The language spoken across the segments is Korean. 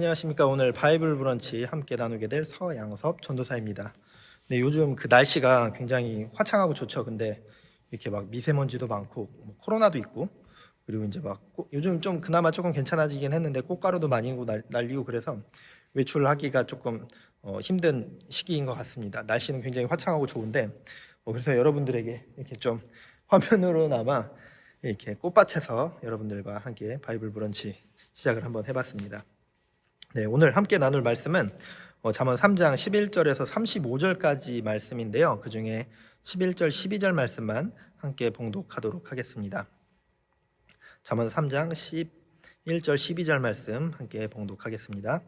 안녕하십니까. 오늘 바이블 브런치 함께 나누게 될 서양섭 전도사입니다. 네, 요즘 그 날씨가 굉장히 화창하고 좋죠. 근데 이렇게 막 미세먼지도 많고 코로나도 있고, 그리고 이제 요즘 좀 그나마 조금 괜찮아지긴 했는데 꽃가루도 많이 날리고 그래서 외출하기가 조금 힘든 시기인 것 같습니다. 날씨는 굉장히 화창하고 좋은데 그래서 여러분들에게 이렇게 좀 화면으로나마 이렇게 꽃밭에서 여러분들과 함께 바이블 브런치 시작을 한번 해봤습니다. 네, 오늘 함께 나눌 말씀은 잠언 3장 11절에서 35절까지 말씀인데요. 그 중에 11절, 12절 말씀만 함께 봉독하도록 하겠습니다. 잠언 3장 11절, 12절 말씀 함께 봉독하겠습니다.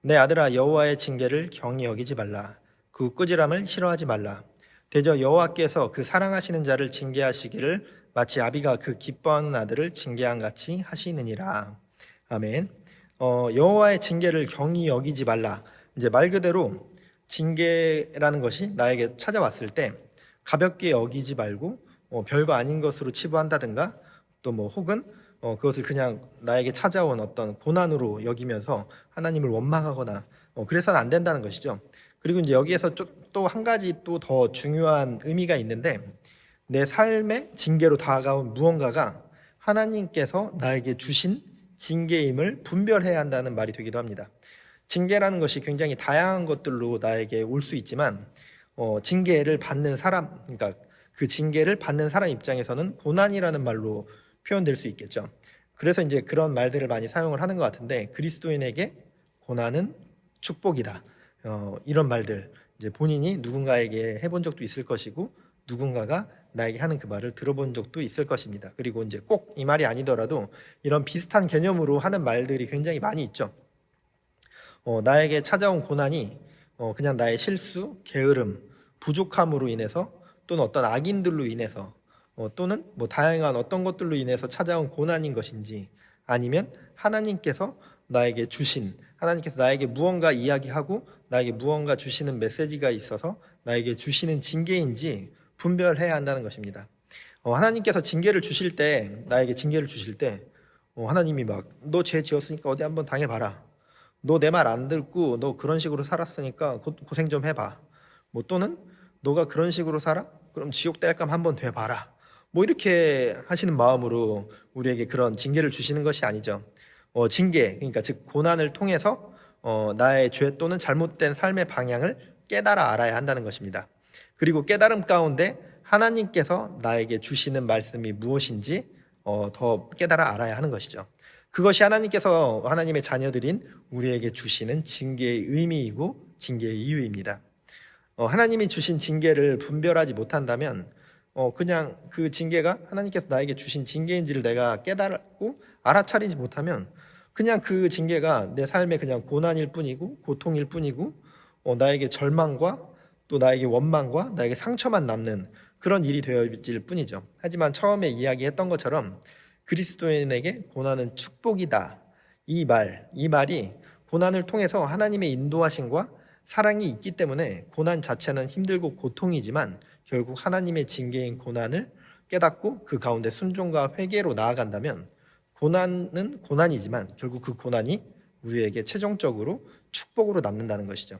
내 아들아, 여호와의 징계를 경히 여기지 말라. 그 꾸지람을 싫어하지 말라. 대저 여호와께서 그 사랑하시는 자를 징계하시기를 마치 아비가 그 기뻐하는 아들을 징계한 같이 하시느니라. 아멘. 여호와의 징계를 경히 여기지 말라. 이제 말 그대로 징계라는 것이 나에게 찾아왔을 때 가볍게 여기지 말고 별거 아닌 것으로 치부한다든가 또 혹은 그것을 그냥 나에게 찾아온 어떤 고난으로 여기면서 하나님을 원망하거나 그래서는 안 된다는 것이죠. 그리고 이제 여기에서 또 한 가지 또 더 중요한 의미가 있는데, 내 삶의 징계로 다가온 무언가가 하나님께서 나에게 주신 징계임을 분별해야 한다는 말이 되기도 합니다. 징계라는 것이 굉장히 다양한 것들로 나에게 올 수 있지만 징계를 받는 사람, 그러니까 그 징계를 받는 사람 입장에서는 고난이라는 말로 표현될 수 있겠죠. 그래서 이제 그런 말들을 많이 사용을 하는 것 같은데, 그리스도인에게 고난은 축복이다. 이런 말들 이제 본인이 누군가에게 해본 적도 있을 것이고 누군가가 나에게 하는 그 말을 들어본 적도 있을 것입니다. 그리고 이제 꼭 이 말이 아니더라도 이런 비슷한 개념으로 하는 말들이 굉장히 많이 있죠. 나에게 찾아온 고난이 그냥 나의 실수, 게으름, 부족함으로 인해서 또는 어떤 악인들로 인해서 또는 다양한 어떤 것들로 인해서 찾아온 고난인 것인지, 아니면 하나님께서 나에게 무언가 이야기하고 나에게 무언가 주시는 메시지가 있어서 나에게 주시는 징계인지 분별해야 한다는 것입니다. 하나님께서 나에게 징계를 주실 때 하나님이 너 죄 지었으니까 어디 한번 당해봐라. 너 내 말 안 듣고 너 그런 식으로 살았으니까 고생 좀 해봐. 또는 너가 그런 식으로 살아? 그럼 지옥 뗄감 한번 돼봐라. 이렇게 하시는 마음으로 우리에게 그런 징계를 주시는 것이 아니죠. 징계, 그러니까 즉 고난을 통해서 나의 죄 또는 잘못된 삶의 방향을 깨달아 알아야 한다는 것입니다. 그리고 깨달음 가운데 하나님께서 나에게 주시는 말씀이 무엇인지 더 깨달아 알아야 하는 것이죠. 그것이 하나님께서 하나님의 자녀들인 우리에게 주시는 징계의 의미이고 징계의 이유입니다. 하나님이 주신 징계를 분별하지 못한다면 그냥 그 징계가 하나님께서 나에게 주신 징계인지를 내가 깨달고 알아차리지 못하면 그냥 그 징계가 내 삶의 그냥 고난일 뿐이고 고통일 뿐이고 나에게 절망과 또 나에게 원망과 나에게 상처만 남는 그런 일이 되어질 뿐이죠. 하지만 처음에 이야기했던 것처럼 그리스도인에게 고난은 축복이다. 이 말이 고난을 통해서 하나님의 인도하심과 사랑이 있기 때문에 고난 자체는 힘들고 고통이지만 결국 하나님의 징계인 고난을 깨닫고 그 가운데 순종과 회개로 나아간다면 고난은 고난이지만 결국 그 고난이 우리에게 최종적으로 축복으로 남는다는 것이죠.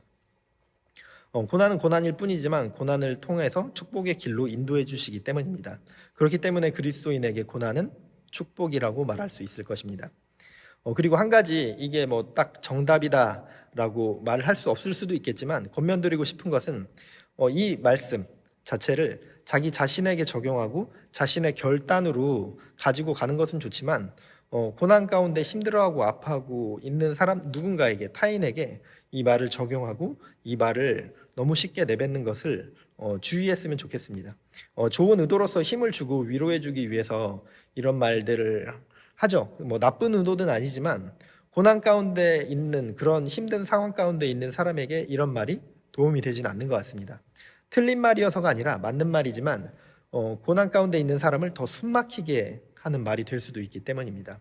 고난은 고난일 뿐이지만 고난을 통해서 축복의 길로 인도해 주시기 때문입니다. 그렇기 때문에 그리스도인에게 고난은 축복이라고 말할 수 있을 것입니다. 그리고 한 가지, 이게 딱 정답이다라고 말을 할 수 없을 수도 있겠지만 권면드리고 싶은 것은 이 말씀 자체를 자기 자신에게 적용하고 자신의 결단으로 가지고 가는 것은 좋지만 고난 가운데 힘들어하고 아파하고 있는 사람 누군가에게, 타인에게 이 말을 적용하고 이 말을 너무 쉽게 내뱉는 것을 주의했으면 좋겠습니다. 좋은 의도로서 힘을 주고 위로해주기 위해서 이런 말들을 하죠. 나쁜 의도는 아니지만 고난 가운데 있는, 그런 힘든 상황 가운데 있는 사람에게 이런 말이 도움이 되지는 않는 것 같습니다. 틀린 말이어서가 아니라 맞는 말이지만 고난 가운데 있는 사람을 더 숨막히게 하는 말이 될 수도 있기 때문입니다.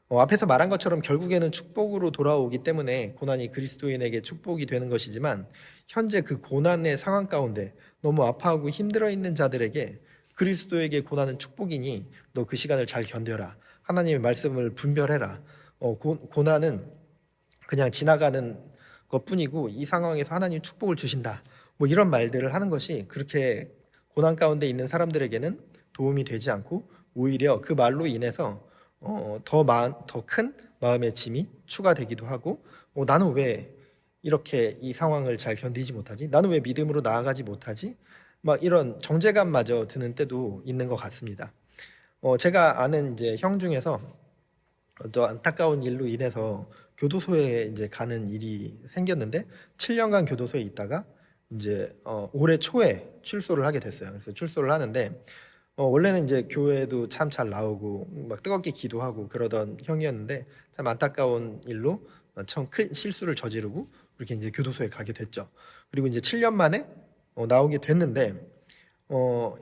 앞에서 말한 것처럼 결국에는 축복으로 돌아오기 때문에 고난이 그리스도인에게 축복이 되는 것이지만, 현재 그 고난의 상황 가운데 너무 아파하고 힘들어 있는 자들에게 그리스도에게 고난은 축복이니 너 그 시간을 잘 견뎌라. 하나님의 말씀을 분별해라. 고난은 그냥 지나가는 것뿐이고 이 상황에서 하나님 축복을 주신다. 뭐 이런 말들을 하는 것이 그렇게 고난 가운데 있는 사람들에게는 도움이 되지 않고 오히려 그 말로 인해서 더 큰 마음의 짐이 추가되기도 하고 나는 왜 이렇게 이 상황을 잘 견디지 못하지? 나는 왜 믿음으로 나아가지 못하지? 막 이런 정죄감마저 드는 때도 있는 것 같습니다. 제가 아는 이제 형 중에서 또 안타까운 일로 인해서 교도소에 이제 가는 일이 생겼는데 7년간 교도소에 있다가 이제 올해 초에 출소를 하게 됐어요. 그래서 출소를 하는데 원래는 이제 교회도 참 잘 나오고 막 뜨겁게 기도하고 그러던 형이었는데 참 안타까운 일로 참 큰 실수를 저지르고 그렇게 이제 교도소에 가게 됐죠. 그리고 이제 7년 만에 나오게 됐는데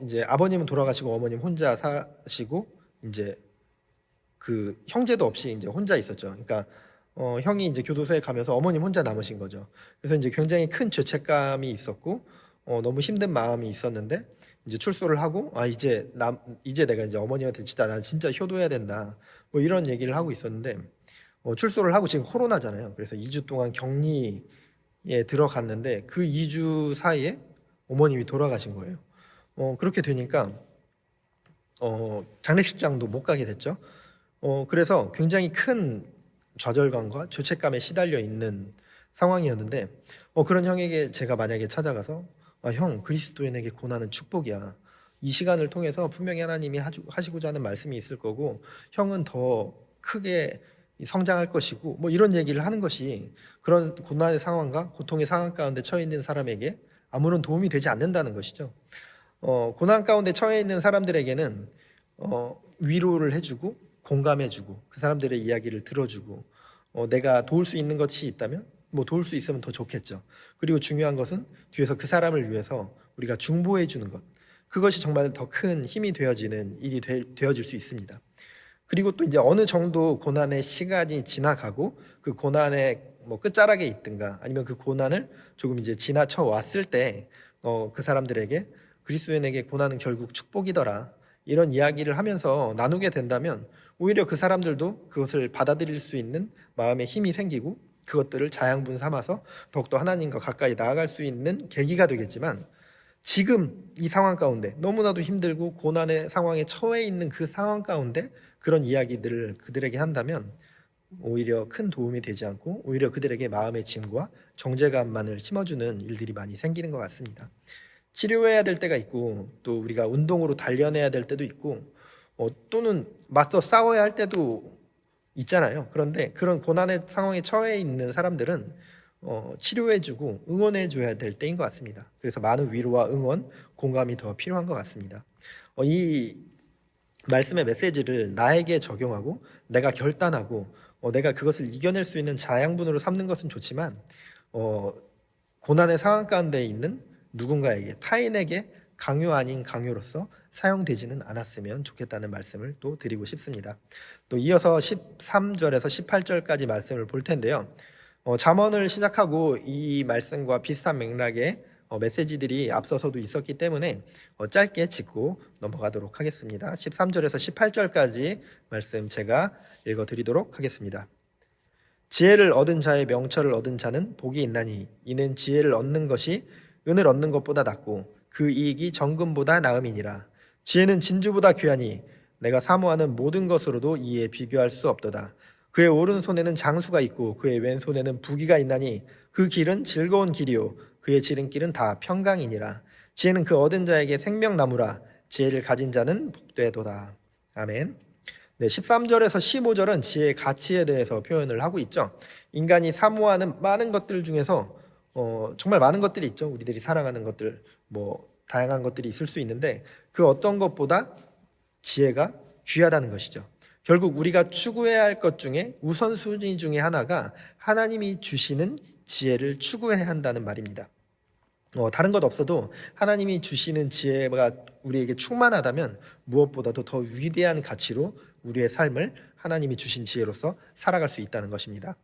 이제 아버님은 돌아가시고 어머님 혼자 사시고 이제 그 형제도 없이 이제 혼자 있었죠. 그러니까 형이 이제 교도소에 가면서 어머님 혼자 남으신 거죠. 그래서 이제 굉장히 큰 죄책감이 있었고 너무 힘든 마음이 있었는데 이제 출소를 하고 이제 내가 이제 어머니한테 진짜 난 진짜 효도해야 된다. 뭐 이런 얘기를 하고 있었는데 출소를 하고 지금 코로나잖아요. 그래서 2주 동안 격리에 들어갔는데 그 2주 사이에 어머님이 돌아가신 거예요. 그렇게 되니까 장례식장도 못 가게 됐죠. 그래서 굉장히 큰 좌절감과 죄책감에 시달려 있는 상황이었는데 그런 형에게 제가 만약에 찾아가서 형, 그리스도인에게 고난은 축복이야. 이 시간을 통해서 분명히 하나님이 하시고자 하는 말씀이 있을 거고 형은 더 크게 성장할 것이고 뭐 이런 얘기를 하는 것이 그런 고난의 상황과 고통의 상황 가운데 처해 있는 사람에게 아무런 도움이 되지 않는다는 것이죠. 고난 가운데 처해 있는 사람들에게는 위로를 해주고 공감해주고 그 사람들의 이야기를 들어주고 내가 도울 수 있는 것이 있다면 뭐 도울 수 있으면 더 좋겠죠. 그리고 중요한 것은 뒤에서 그 사람을 위해서 우리가 중보해 주는 것, 그것이 정말 더 큰 힘이 되어지는 일이 되어질 수 있습니다. 그리고 또 이제 어느 정도 고난의 시간이 지나가고 그 고난의 뭐 끝자락에 있든가 아니면 그 고난을 조금 이제 지나쳐 왔을 때 그 사람들에게 그리스도인에게 고난은 결국 축복이더라 이런 이야기를 하면서 나누게 된다면 오히려 그 사람들도 그것을 받아들일 수 있는 마음의 힘이 생기고 그것들을 자양분 삼아서 더욱더 하나님과 가까이 나아갈 수 있는 계기가 되겠지만 지금 이 상황 가운데 너무나도 힘들고 고난의 상황에 처해 있는 그 상황 가운데 그런 이야기들을 그들에게 한다면 오히려 큰 도움이 되지 않고 오히려 그들에게 마음의 짐과 정죄감만을 심어주는 일들이 많이 생기는 것 같습니다. 치료해야 될 때가 있고 또 우리가 운동으로 단련해야 될 때도 있고 또는 맞서 싸워야 할 때도 있잖아요. 그런데 그런 고난의 상황에 처해 있는 사람들은 치료해주고 응원해줘야 될 때인 것 같습니다. 그래서 많은 위로와 응원, 공감이 더 필요한 것 같습니다. 이 말씀의 메시지를 나에게 적용하고 내가 결단하고 내가 그것을 이겨낼 수 있는 자양분으로 삼는 것은 좋지만 고난의 상황 가운데 있는 누군가에게 타인에게 강요 아닌 강요로서 사용되지는 않았으면 좋겠다는 말씀을 또 드리고 싶습니다. 또 이어서 13절에서 18절까지 말씀을 볼 텐데요. 잠언을 시작하고 이 말씀과 비슷한 맥락의 메시지들이 앞서서도 있었기 때문에 짧게 짚고 넘어가도록 하겠습니다. 13절에서 18절까지 말씀 제가 읽어드리도록 하겠습니다. 지혜를 얻은 자의 명철을 얻은 자는 복이 있나니 이는 지혜를 얻는 것이 은을 얻는 것보다 낫고 그 이익이 정금보다 나음이니라. 지혜는 진주보다 귀하니 내가 사모하는 모든 것으로도 이에 비교할 수 없도다. 그의 오른손에는 장수가 있고 그의 왼손에는 부귀가 있나니 그 길은 즐거운 길이요 그의 지름길은 다 평강이니라. 지혜는 그 얻은 자에게 생명나무라. 지혜를 가진 자는 복되도다. 아멘. 네, 13절에서 15절은 지혜의 가치에 대해서 표현을 하고 있죠. 인간이 사모하는 많은 것들 중에서 정말 많은 것들이 있죠. 우리들이 사랑하는 것들, 뭐 다양한 것들이 있을 수 있는데 그 어떤 것보다 지혜가 귀하다는 것이죠. 결국 우리가 추구해야 할 것 중에 우선순위 중에 하나가 하나님이 주시는 지혜를 추구해야 한다는 말입니다. 다른 것 없어도 하나님이 주시는 지혜가 우리에게 충만하다면 무엇보다도 더 위대한 가치로 우리의 삶을 하나님이 주신 지혜로서 살아갈 수 있다는 것입니다.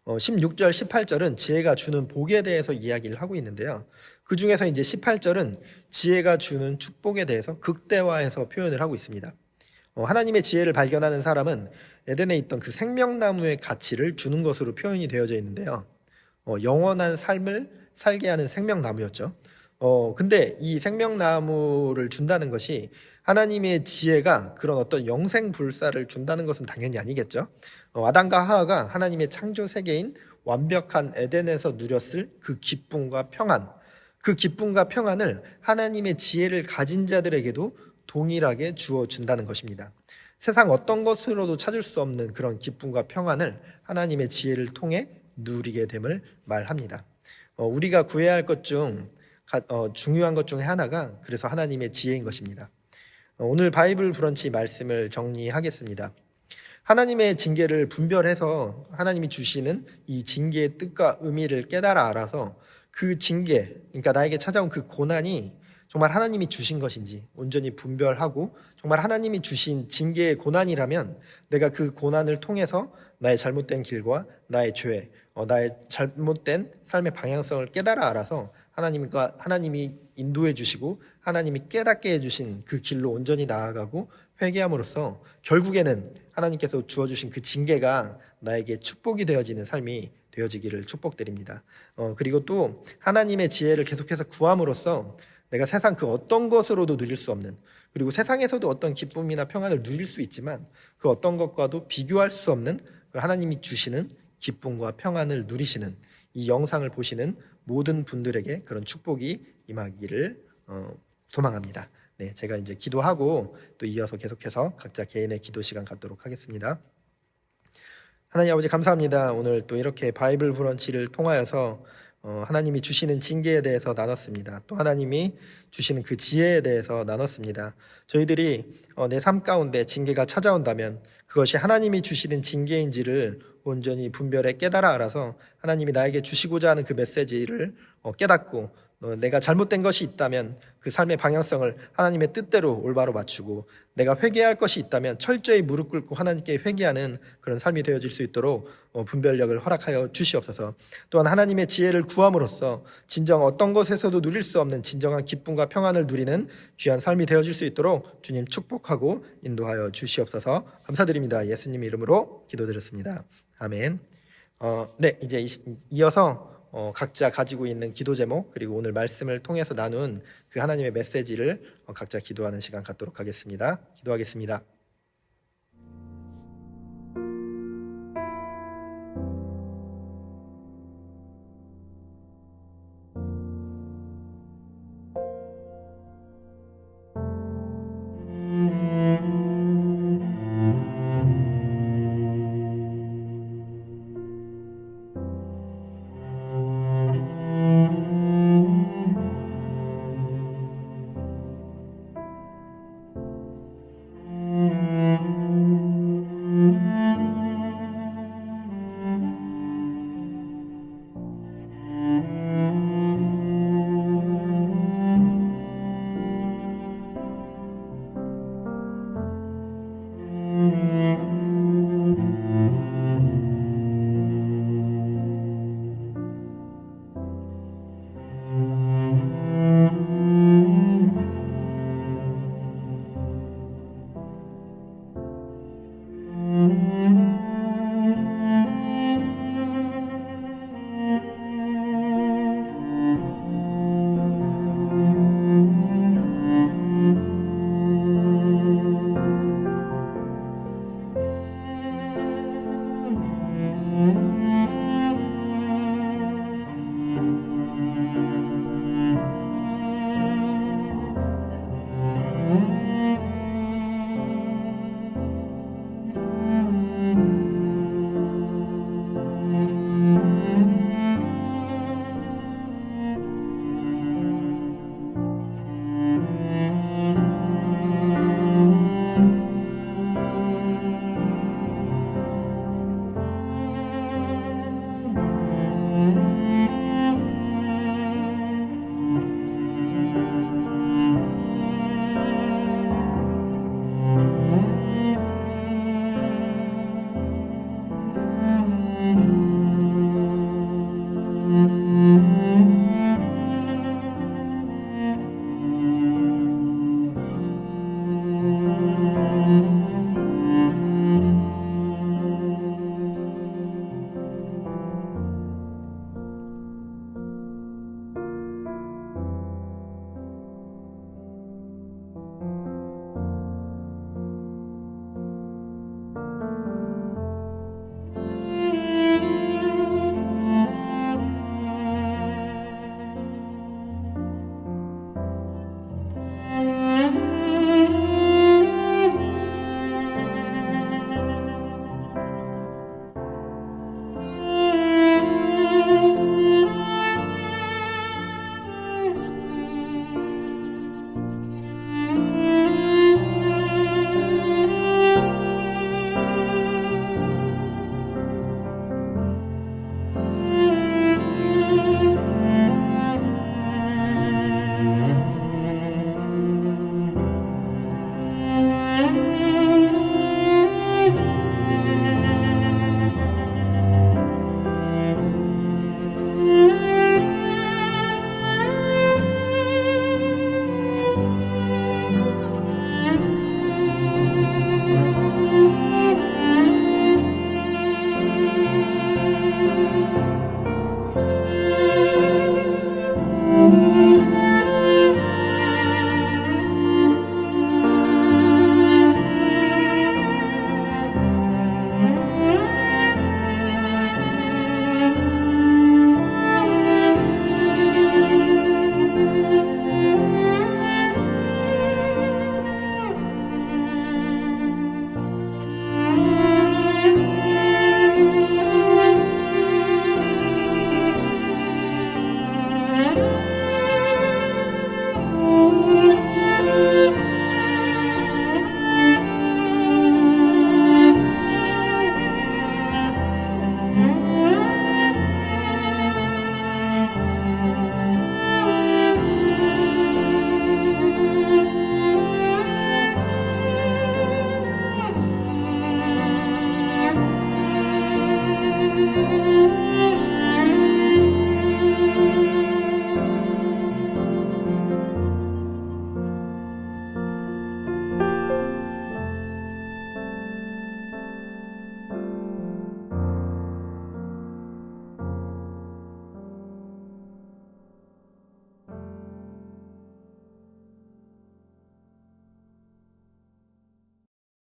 16절, 18절은 지혜가 주는 복에 대해서 이야기를 하고 있는데요. 그 중에서 이제 18절은 지혜가 주는 축복에 대해서 극대화해서 표현을 하고 있습니다. 하나님의 지혜를 발견하는 사람은 에덴에 있던 그 생명나무의 가치를 주는 것으로 표현이 되어져 있는데요. 영원한 삶을 살게 하는 생명나무였죠. 근데 이 생명나무를 준다는 것이 하나님의 지혜가 그런 어떤 영생불사를 준다는 것은 당연히 아니겠죠. 아담과 하와가 하나님의 창조 세계인 완벽한 에덴에서 누렸을 그 기쁨과 평안, 그 기쁨과 평안을 하나님의 지혜를 가진 자들에게도 동일하게 주어 준다는 것입니다. 세상 어떤 것으로도 찾을 수 없는 그런 기쁨과 평안을 하나님의 지혜를 통해 누리게 됨을 말합니다. 우리가 구해야 할 것 중 중요한 것 중에 하나가 그래서 하나님의 지혜인 것입니다. 오늘 바이블 브런치 말씀을 정리하겠습니다. 하나님의 징계를 분별해서 하나님이 주시는 이 징계의 뜻과 의미를 깨달아 알아서 그 징계, 그러니까 나에게 찾아온 그 고난이 정말 하나님이 주신 것인지 온전히 분별하고 정말 하나님이 주신 징계의 고난이라면 내가 그 고난을 통해서 나의 잘못된 길과 나의 죄, 나의 잘못된 삶의 방향성을 깨달아 알아서 하나님이 인도해 주시고 하나님이 깨닫게 해주신 그 길로 온전히 나아가고 회개함으로써 결국에는 하나님께서 주어주신 그 징계가 나에게 축복이 되어지는 삶이 되어지기를 축복드립니다. 그리고 또 하나님의 지혜를 계속해서 구함으로써 내가 세상 그 어떤 것으로도 누릴 수 없는, 그리고 세상에서도 어떤 기쁨이나 평안을 누릴 수 있지만 그 어떤 것과도 비교할 수 없는 하나님이 주시는 기쁨과 평안을 누리시는 이 영상을 보시는 모든 분들에게 그런 축복이 임하기를 소망합니다. 네, 제가 이제 기도하고 또 이어서 계속해서 각자 개인의 기도 시간 갖도록 하겠습니다. 하나님 아버지 감사합니다. 오늘 또 이렇게 바이블 브런치를 통하여서 하나님이 주시는 징계에 대해서 나눴습니다. 또 하나님이 주시는 그 지혜에 대해서 나눴습니다. 저희들이 내 삶 가운데 징계가 찾아온다면 그것이 하나님이 주시는 징계인지를 온전히 분별해 깨달아 알아서 하나님이 나에게 주시고자 하는 그 메시지를 깨닫고 내가 잘못된 것이 있다면 그 삶의 방향성을 하나님의 뜻대로 올바로 맞추고 내가 회개할 것이 있다면 철저히 무릎 꿇고 하나님께 회개하는 그런 삶이 되어질 수 있도록 분별력을 허락하여 주시옵소서. 또한 하나님의 지혜를 구함으로써 진정 어떤 것에서도 누릴 수 없는 진정한 기쁨과 평안을 누리는 귀한 삶이 되어질 수 있도록 주님 축복하고 인도하여 주시옵소서. 감사드립니다. 예수님 이름으로 기도드렸습니다. 아멘. 네, 이제 이어서 각자 가지고 있는 기도 제목 그리고 오늘 말씀을 통해서 나눈 그 하나님의 메시지를 각자 기도하는 시간 갖도록 하겠습니다. 기도하겠습니다.